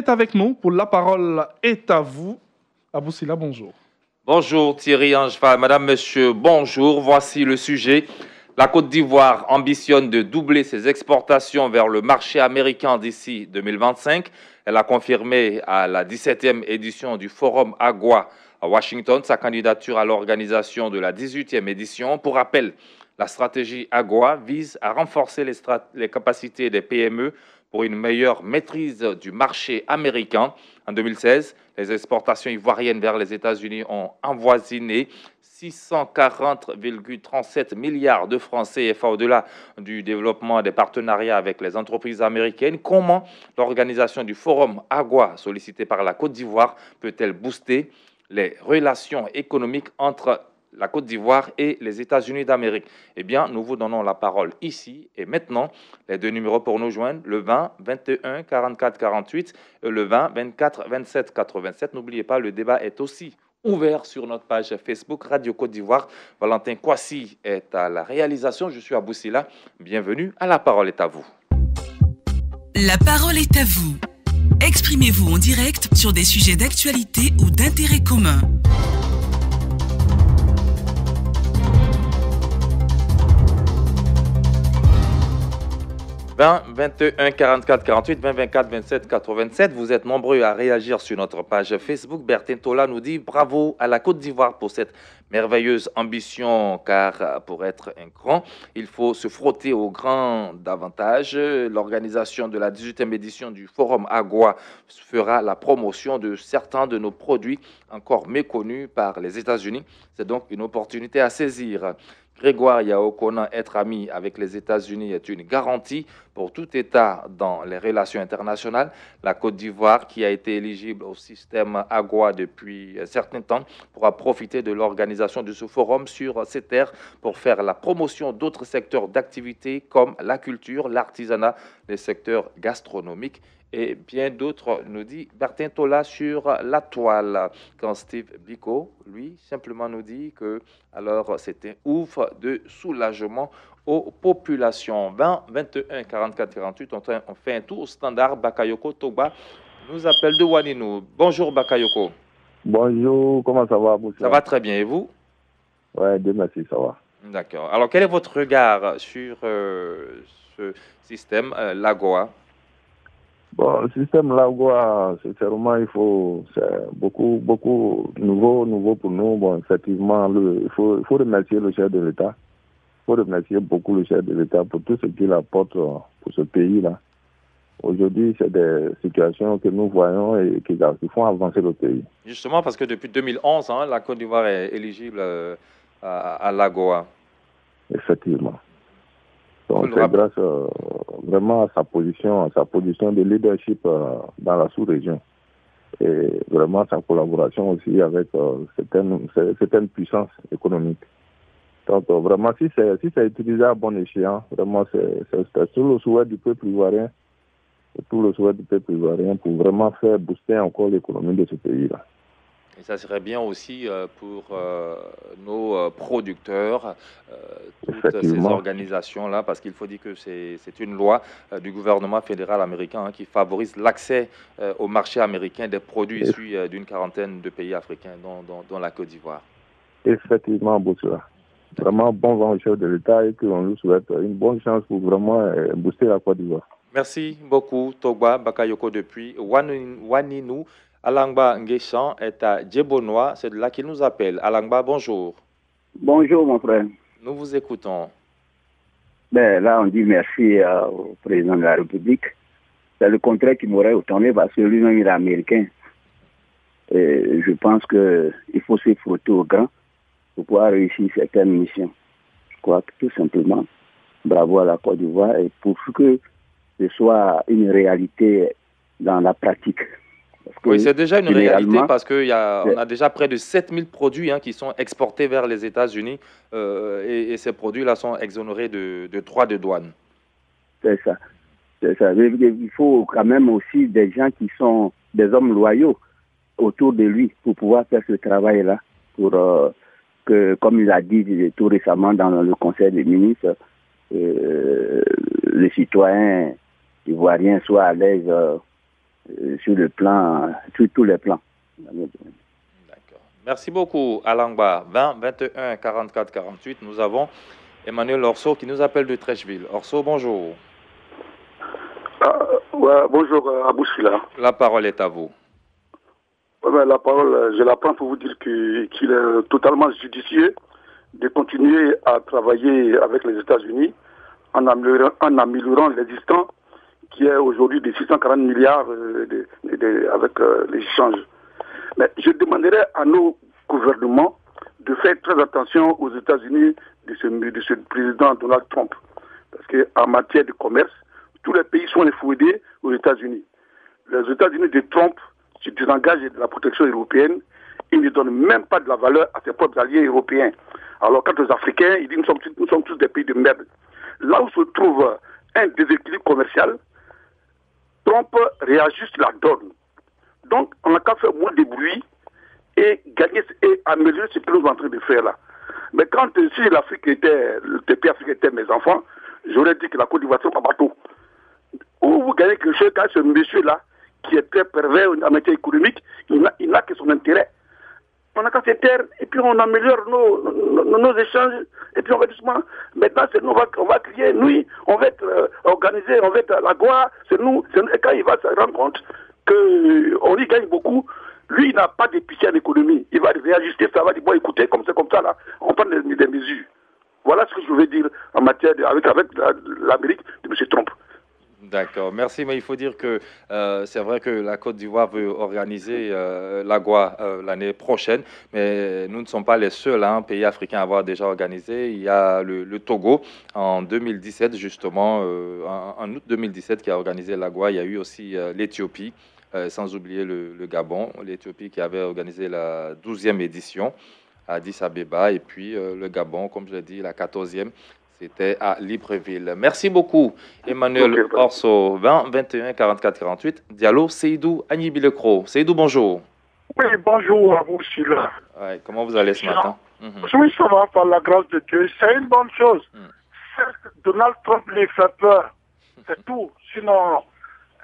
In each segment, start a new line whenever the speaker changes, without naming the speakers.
est avec nous pour La Parole est à vous. Abou Sila, bonjour.
Bonjour Thierry Angevin, madame, monsieur, bonjour. Voici le sujet. La Côte d'Ivoire ambitionne de doubler ses exportations vers le marché américain d'ici 2025. Elle a confirmé à la 17e édition du Forum AGOA à Washington sa candidature à l'organisation de la 18e édition. Pour rappel, la stratégie AGOA vise à renforcer les capacités des PME pour une meilleure maîtrise du marché américain. En 2016, les exportations ivoiriennes vers les États-Unis ont avoisiné 640,37 milliards de francs CFA au-delà du développement des partenariats avec les entreprises américaines. Comment l'organisation du Forum AGOA, sollicitée par la Côte d'Ivoire, peut-elle booster les relations économiques entre la Côte d'Ivoire et les États-Unis d'Amérique? Eh bien, nous vous donnons la parole ici et maintenant. Les deux numéros pour nous joindre, le 20 21 44 48 et le 20 24 27 87. N'oubliez pas, le débat est aussi ouvert sur notre page Facebook Radio Côte d'Ivoire. Valentin Kwasi est à la réalisation. Je suis Abou Sila. Bienvenue à La Parole est à vous.
La parole est à vous. Exprimez-vous en direct sur des sujets d'actualité ou d'intérêt commun.
20 21 44 48 20 24 27 87. Vous êtes nombreux à réagir sur notre page Facebook. Bertin Tola nous dit bravo à la Côte d'Ivoire pour cette merveilleuse ambition, car pour être un grand, il faut se frotter au grand davantage. L'organisation de la 18e édition du Forum AGOA fera la promotion de certains de nos produits encore méconnus par les États-Unis. C'est donc une opportunité à saisir. Grégoire Yaokona, être ami avec les États-Unis est une garantie pour tout État dans les relations internationales. La Côte d'Ivoire, qui a été éligible au système AGOA depuis un certain temps, pourra profiter de l'organisation de ce forum sur ces terres pour faire la promotion d'autres secteurs d'activité comme la culture, l'artisanat, les secteurs gastronomiques et bien d'autres, nous dit Bertin Tola sur la toile. Quand Steve Biko, lui, simplement nous dit que alors c'est un ouf de soulagement aux populations. 20 21 44 48, on fait un tour au standard. Bakayoko Togba nous appelle de Waninou. Bonjour Bakayoko.
Bonjour, comment ça va?
Ça va très bien, et vous?
Ouais, Dieu merci, ça va.
D'accord. Alors quel est votre regard sur ce système, l'AGOA?
Bon, le système Lagoa, sincèrement, c'est beaucoup nouveau pour nous. Bon, effectivement, il faut remercier le chef de l'État. Il faut remercier beaucoup le chef de l'État pour tout ce qu'il apporte pour ce pays-là. Aujourd'hui, c'est des situations que nous voyons et qui font avancer le pays.
Justement, parce que depuis 2011, la Côte d'Ivoire est éligible à l'AGOA.
Effectivement. Donc, c'est grâce vraiment à sa position de leadership dans la sous-région. Et vraiment sa collaboration aussi avec certaines puissances économiques. Donc, vraiment, si c'est utilisé à bon escient, vraiment, c'est tout le souhait du peuple ivoirien, pour vraiment faire booster encore l'économie de ce pays-là.
Et ça serait bien aussi pour nos producteurs, toutes ces organisations-là, parce qu'il faut dire que c'est une loi du gouvernement fédéral américain qui favorise l'accès au marché américain des produits issus d'une quarantaine de pays africains, dont la Côte d'Ivoire.
Effectivement, Boussula. Vraiment bon vent au chef de l'État et qu'on lui souhaite une bonne chance pour vraiment booster la Côte d'Ivoire.
Merci beaucoup, Togba Bakayoko depuis Waninou. Alangba Ngueshan est à Djebonois, c'est de là qu'il nous appelle. Alangba, bonjour.
Bonjour, mon frère.
Nous vous écoutons.
Là, on dit merci au président de la République. C'est le contraire qui m'aurait étonné parce que lui-même, il est américain. Et je pense qu'il faut se frotter au grand pour pouvoir réussir certaines missions. Je crois que tout simplement, bravo à la Côte d'Ivoire et pour que ce soit une réalité dans la pratique.
Oui, c'est déjà une réalité parce qu'on a déjà près de 7000 produits qui sont exportés vers les États-Unis et ces produits-là sont exonérés de droits de douane.
C'est ça. Il faut quand même aussi des gens qui sont des hommes loyaux autour de lui pour pouvoir faire ce travail-là. Pour que, comme il a dit tout récemment dans le Conseil des ministres, les citoyens ivoiriens soient à l'aise sur tous les plans.
D'accord. Merci beaucoup, Alangba. 20 21 44 48. Nous avons Emmanuel Orso qui nous appelle de Trècheville. Orso, bonjour.
Ouais, bonjour, Abou Sila.
La parole est à vous.
La parole, je la prends pour vous dire qu'il est totalement judicieux de continuer à travailler avec les États-Unis en améliorant l'existant qui est aujourd'hui de 640 milliards avec les échanges. Mais je demanderais à nos gouvernements de faire très attention aux États-Unis de ce président Donald Trump. Parce qu'en matière de commerce, tous les pays sont effouillés aux États-Unis. Les États-Unis de Trump se désengagent de la protection européenne. Ils ne donnent même pas de la valeur à ses propres alliés européens. Alors quant aux Africains, ils disent nous sommes tous des pays de merde. Là où se trouve un déséquilibre commercial, Trump réajuste la donne. Donc on n'a qu'à faire moins de bruit et gagner et améliorer ce que nous sommes en train de faire là. Mais quand si l'Afrique le pays africain était mes enfants, j'aurais dit que la Côte d'Ivoire c'est pas bateau. Où vous gagnez quelque chose quand ce monsieur-là, qui est très pervers en matière économique, il n'a que son intérêt. On n'a qu'à se taire et puis on améliore nos échanges et puis on va doucement. Maintenant, on va crier, nous, on va être organisé, on va être à la gloire, c'est nous. Et quand il va se rendre compte qu'on y gagne beaucoup, lui, il n'a pas d'épicier en économie. Il va réajuster, ça va dire, bon, écoutez, comme ça, là, on prend des mesures. Voilà ce que je veux dire en matière avec l'Amérique de M. Trump.
D'accord, merci. Mais il faut dire que c'est vrai que la Côte d'Ivoire veut organiser l'AGOA l'année prochaine, mais nous ne sommes pas les seuls pays africains à avoir déjà organisé. Il y a le Togo en 2017, justement, en août 2017, qui a organisé l'AGOA. Il y a eu aussi l'Éthiopie, sans oublier le Gabon, l'Éthiopie qui avait organisé la 12e édition à Addis Abeba, et puis le Gabon, comme je l'ai dit, la 14e. C'était à Libreville. Merci beaucoup, Emmanuel Orso. 20 21 44 48. Diallo, Seydou Agnibilecro. Seydou, bonjour.
Oui, bonjour à vous, Sila.
Ouais, comment vous allez ce matin?
Oui, ça va, par la grâce de Dieu. C'est une bonne chose. Donald Trump lui fait peur. C'est tout. Sinon,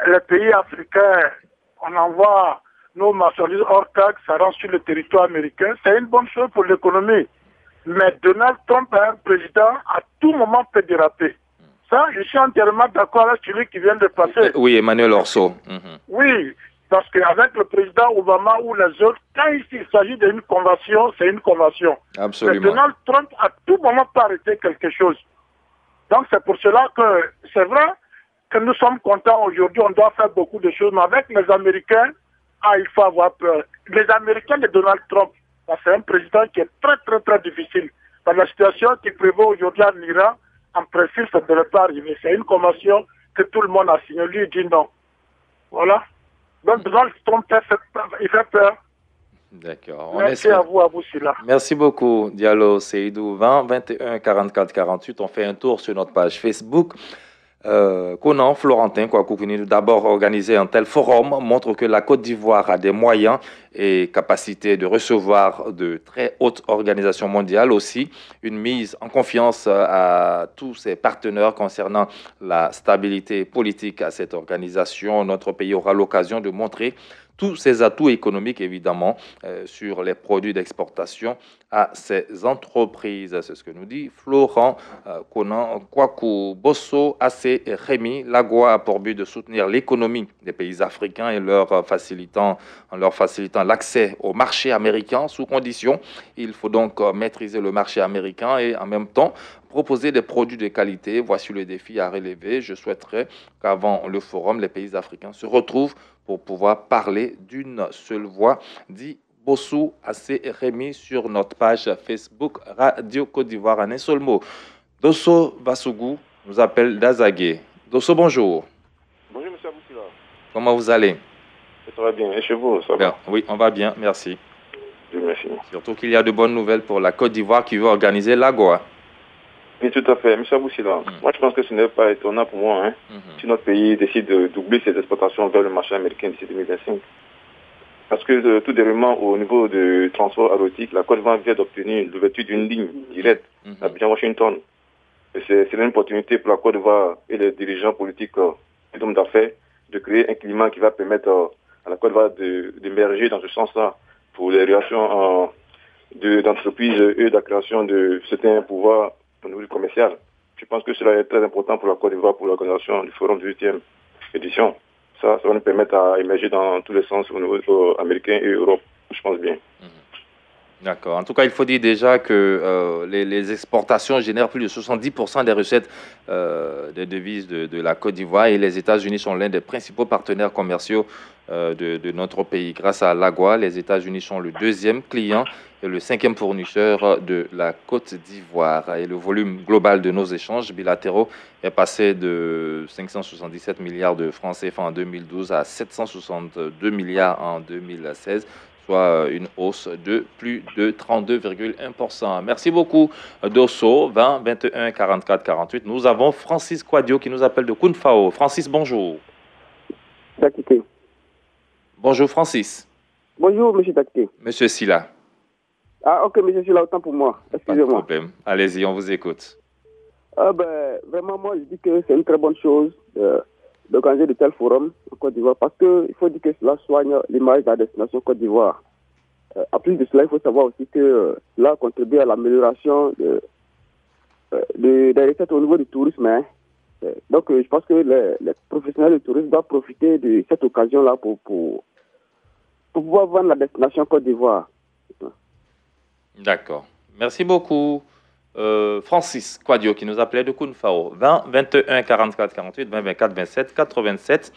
les pays africains, on envoie nos marchandises hors taxe, ça rentre sur le territoire américain. C'est une bonne chose pour l'économie. Mais Donald Trump est un président, à tout moment peut déraper. Ça, je suis entièrement d'accord avec celui qui vient de passer.
Oui, Emmanuel Orso.
Oui, parce qu'avec le président Obama ou les autres, quand il s'agit d'une convention, c'est une convention.
Absolument.
Mais Donald Trump, à tout moment, peut arrêter quelque chose. Donc c'est pour cela que c'est vrai que nous sommes contents aujourd'hui, on doit faire beaucoup de choses, mais avec les Américains, il faut avoir peur. Les Américains de Donald Trump, c'est un président qui est très très très difficile. Dans la situation qui prévaut aujourd'hui en Iran, en principe, ça ne devrait pas arriver. C'est une convention que tout le monde a signée. Lui, il dit non. Voilà. Donc Donald Trump, il fait peur.
D'accord.
Merci à vous, Sila.
Merci beaucoup, Diallo Seydou. 20 21 44 48. On fait un tour sur notre page Facebook. Conan Florentin Kouakoukini, d'abord organiser un tel forum montre que la Côte d'Ivoire a des moyens et capacités de recevoir de très hautes organisations mondiales, aussi une mise en confiance à tous ses partenaires concernant la stabilité politique à cette organisation. Notre pays aura l'occasion de montrer tous ses atouts économiques, évidemment, sur les produits d'exportation à ces entreprises. C'est ce que nous dit Florent Conan Kwaku Bosso, AC et Rémi. L'AGOA a pour but de soutenir l'économie des pays africains et en leur facilitant l'accès au marché américain sous condition. Il faut donc maîtriser le marché américain et en même temps proposer des produits de qualité. Voici le défi à relever. Je souhaiterais qu'avant le forum, les pays africains se retrouvent pour pouvoir parler d'une seule voix, dit Bossou AC Rémi sur notre page Facebook Radio Côte d'Ivoire. En un seul mot, Dosso Vassougou nous appelle d'Azagué. Dosso, bonjour.
Bonjour, monsieur Aboussila.
Comment vous allez?
Ça va bien. Et chez vous, ça va?
Oui, on va bien, merci.
Dieu merci.
Surtout qu'il y a de bonnes nouvelles pour la Côte d'Ivoire qui veut organiser l'AGOA.
Oui, tout à fait. Monsieur Aboussila, moi je pense que ce n'est pas étonnant pour moi si notre pays décide de doubler ses exportations vers le marché américain d'ici 2025. Parce que tout dernièrement, au niveau du transport aérotique, la Côte d'Ivoire vient d'obtenir l'ouverture d'une ligne directe à Washington. C'est une opportunité pour la Côte d'Ivoire et les dirigeants politiques et hommes d'affaires de créer un climat qui va permettre à la Côte d'Ivoire d'émerger dans ce sens-là pour les relations d'entreprises et de la création de certains pouvoirs au niveau commercial. Je pense que cela est très important pour la Côte d'Ivoire, pour l'organisation du Forum de 8e édition. Ça va nous permettre à émerger dans tous les sens au niveau américain et Europe, je pense bien.
D'accord. En tout cas, il faut dire déjà que les exportations génèrent plus de 70% des recettes des devises de la Côte d'Ivoire et les États-Unis sont l'un des principaux partenaires commerciaux de notre pays. Grâce à l'AGOA, les États-Unis sont le 2e client et le 5e fournisseur de la Côte d'Ivoire. Et le volume global de nos échanges bilatéraux est passé de 577 milliards de francs CFA en 2012 à 762 milliards en 2016. Soit une hausse de plus de 32,1%. Merci beaucoup, Dosso, 20 21 44 48. Nous avons Francis Quadio qui nous appelle de Kounfao. Francis, bonjour.
Takité.
Bonjour, Francis.
Bonjour, M. Takité.
Monsieur Silla.
Ah, ok, M. Silla, autant pour moi. Excusez-moi.
Pas de problème. Allez-y, on vous écoute.
Vraiment, moi, je dis que c'est une très bonne chose d'organiser de tels forums en Côte d'Ivoire parce qu'il faut dire que cela soigne l'image de la destination Côte d'Ivoire. En plus de cela, il faut savoir aussi que cela contribue à l'amélioration des recettes au niveau du tourisme. Hein. Donc, je pense que les professionnels du tourisme doivent profiter de cette occasion-là pour pouvoir vendre la destination Côte d'Ivoire.
D'accord. Merci beaucoup. Francis Quadio qui nous appelait de Kounfao, 20 21 44 48 20 24 27 87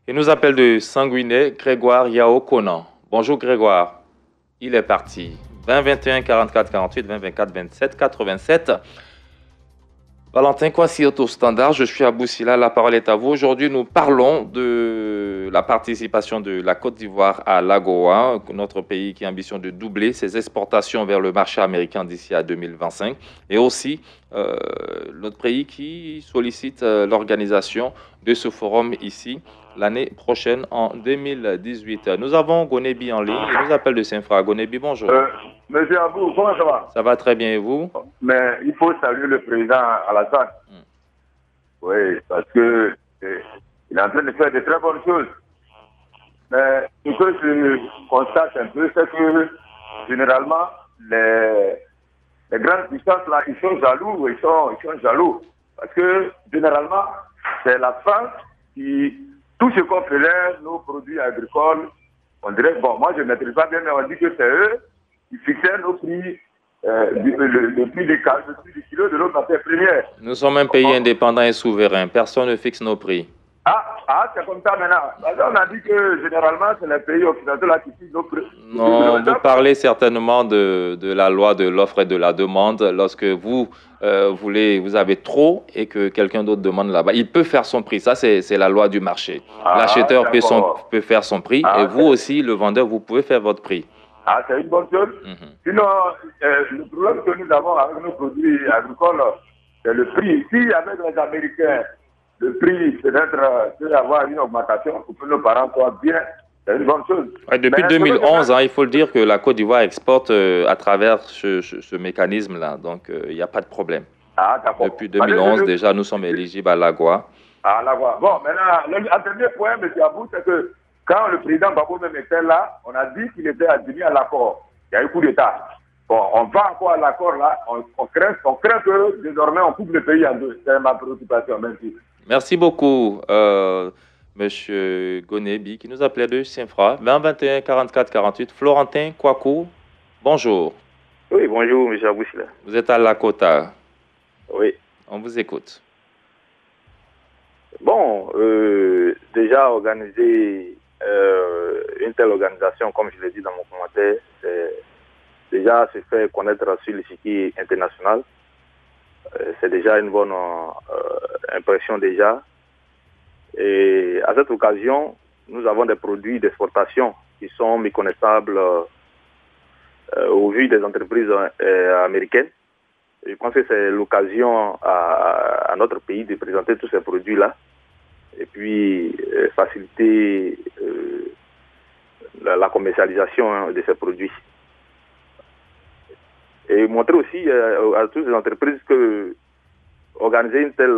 et nous appelle de Sanguinet Grégoire Yao Conan. Bonjour Grégoire, il est parti. 20 21 44 48 20 24 27 87. Valentin Kwasi Auto Standard, je suis à Boussila, la parole est à vous. Aujourd'hui, nous parlons de la participation de la Côte d'Ivoire à l'AGOA, notre pays qui a ambition de doubler ses exportations vers le marché américain d'ici à 2025. Et aussi, notre pays qui sollicite l'organisation de ce forum ici l'année prochaine, en 2018. Nous avons Gonebi en ligne, il nous appelle de Saint-Fra. Gonebi, bonjour.
Monsieur Abou, comment ça va?
Ça va très bien, et vous?
Mais il faut saluer le président Alassane. Oui, parce que il est en train de faire de très bonnes choses. Mais ce que je constate un peu, c'est que généralement, les grandes puissances, là, ils sont jaloux, ils sont jaloux. Parce que généralement, c'est la France qui... Tout ce qu'on faisait, nos produits agricoles, on dirait, bon, moi je ne maîtrise pas bien, mais on dit que c'est eux qui fixaient nos prix, le prix du kilo de notre matière première.
Nous sommes un pays indépendant et souverain. Personne ne fixe nos prix.
C'est comme ça maintenant. On a dit que généralement, c'est les pays occidentaux là qui fixent nos prix.
Non, vous parlez certainement de la loi de l'offre et de la demande. Lorsque vous vous avez trop et que quelqu'un d'autre demande là-bas, il peut faire son prix. Ça, c'est la loi du marché. L'acheteur peut faire son prix et vous aussi, le vendeur, vous pouvez faire votre prix.
C'est une bonne chose. Sinon, le problème que nous avons avec nos produits agricoles, c'est le prix. Si avec les Américains, le prix peut avoir une augmentation pour que nos parents soient bien, c'est une bonne chose.
Ouais, depuis 2011, il faut le dire que la Côte d'Ivoire exporte à travers ce mécanisme-là. Donc, il n'y a pas de problème.
D'accord.
Depuis 2011, déjà, nous sommes éligibles à l'AGOA.
L'AGOA. Bon, maintenant, le dernier point, M. Abou, c'est que quand le président Babou même était là, on a dit qu'il était admis à l'accord. Il y a eu coup d'État. Bon, on va encore à l'accord là. On craint que désormais on coupe le pays en deux. C'est ma préoccupation, merci.
Merci beaucoup, Monsieur Gonebi, qui nous appelait de Saint-Fra, 20 21 44 48. Florentin Kwaku, bonjour.
Oui, bonjour, M. Aboussila.
Vous êtes à Lakota.
Oui.
On vous écoute.
Bon, déjà organiser une telle organisation, comme je l'ai dit dans mon commentaire, c'est déjà se faire connaître sur l'échiquier international. C'est déjà une bonne impression déjà. Et à cette occasion, nous avons des produits d'exportation qui sont méconnaissables au vu des entreprises américaines. Je pense que c'est l'occasion à notre pays de présenter tous ces produits-là et puis faciliter la commercialisation de ces produits. Et montrer aussi à toutes les entreprises que organiser une telle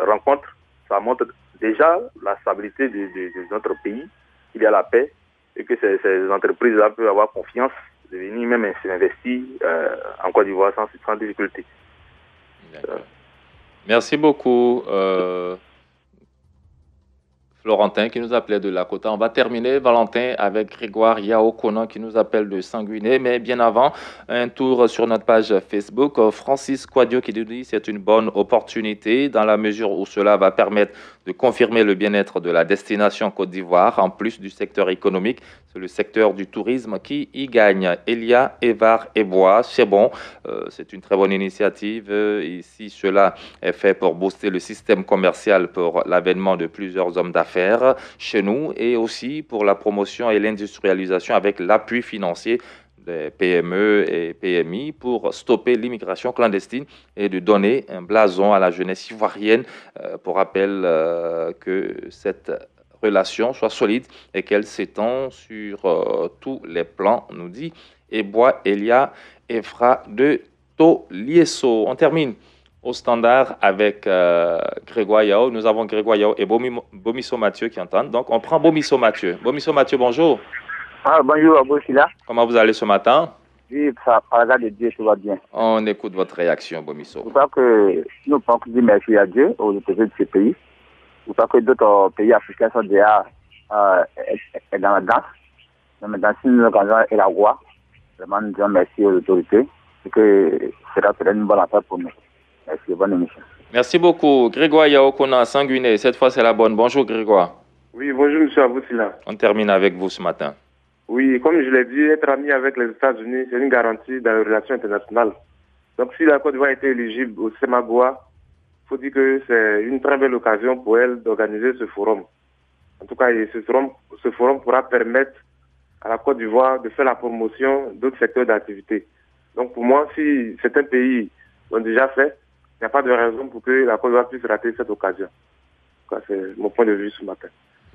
rencontre, ça montre déjà la stabilité de notre pays, il y a la paix, et que ces entreprises-là peuvent avoir confiance de venir même s'investir en Côte d'Ivoire sans difficulté.
Merci beaucoup, Florentin qui nous appelait de Lakota. On va terminer, Valentin, avec Grégoire Yao Konan qui nous appelle de Sanguiné. Mais bien avant, un tour sur notre page Facebook. Francis Quadio qui nous dit que c'est une bonne opportunité dans la mesure où cela va permettre de confirmer le bien-être de la destination Côte d'Ivoire, en plus du secteur économique. C'est le secteur du tourisme qui y gagne. Elia, Evar et Bois, c'est bon. C'est une très bonne initiative. Ici, cela est fait pour booster le système commercial pour l'avènement de plusieurs hommes d'affaires chez nous et aussi pour la promotion et l'industrialisation avec l'appui financier des PME et PMI pour stopper l'immigration clandestine et de donner un blason à la jeunesse ivoirienne pour rappel que cette relation soit solide et qu'elle s'étend sur tous les plans, nous dit Ebois Elia Efra de Tolieso. On termine au standard avec Grégoire Yao. Nous avons Grégoire Yao et Bomisso Mathieu qui entendent. Donc, on prend Bomisso Mathieu. Bomisso Mathieu, bonjour.
Bonjour, Aboussila.
Comment vous allez ce matin?
Oui, par la grâce de Dieu, tout va bien.
On écoute votre réaction, Bomisso.
Je crois que nous pouvons dire merci à Dieu, aux autorités de ce pays. Je crois que d'autres pays africains sont déjà dans la danse. Mais maintenant, si nous organisons et la voix, vraiment, nous disons merci aux autorités et que cela serait une bonne affaire pour nous. Merci, bonne émission.
Merci beaucoup. Grégoire Yaokona, Sanguiné. Cette fois, c'est la bonne. Bonjour, Grégoire.
Oui, bonjour, monsieur Aboussila.
On termine avec vous ce matin.
Oui, comme je l'ai dit, être ami avec les États-Unis, c'est une garantie dans les relations internationales. Donc, si la Côte d'Ivoire était éligible au CEMAGOA, il faut dire que c'est une très belle occasion pour elle d'organiser ce forum. En tout cas, ce forum pourra permettre à la Côte d'Ivoire de faire la promotion d'autres secteurs d'activité. Donc, pour moi, si certains pays l'ont déjà fait, il n'y a pas de raison pour que la Côte d'Ivoire puisse rater cette occasion. C'est mon point de vue ce matin.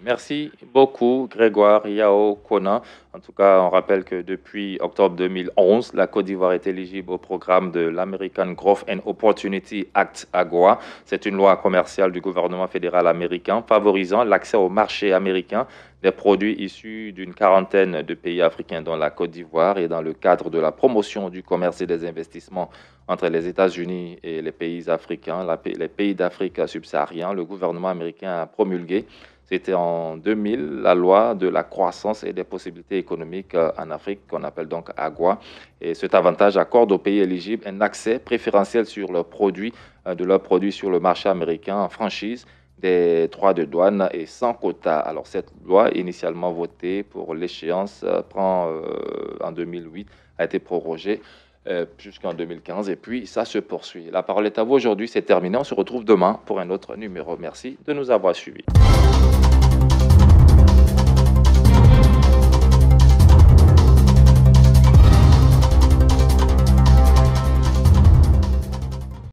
Merci beaucoup, Grégoire Yao Konan. En tout cas, on rappelle que depuis octobre 2011, la Côte d'Ivoire est éligible au programme de l'American Growth and Opportunity Act AGOA. C'est une loi commerciale du gouvernement fédéral américain favorisant l'accès au marché américain des produits issus d'une quarantaine de pays africains, dont la Côte d'Ivoire, et dans le cadre de la promotion du commerce et des investissements entre les États-Unis et les pays africains, les pays d'Afrique subsaharienne, le gouvernement américain a promulgué. C'était en 2000, la loi de la croissance et des possibilités économiques en Afrique, qu'on appelle donc AGOA. Et cet avantage accorde aux pays éligibles un accès préférentiel sur leurs produits, sur le marché américain en franchise, des droits de douane et sans quota. Alors cette loi, initialement votée pour l'échéance en 2008, a été prorogée jusqu'en 2015 et puis ça se poursuit. La parole est à vous aujourd'hui, c'est terminé. On se retrouve demain pour un autre numéro. Merci de nous avoir suivis.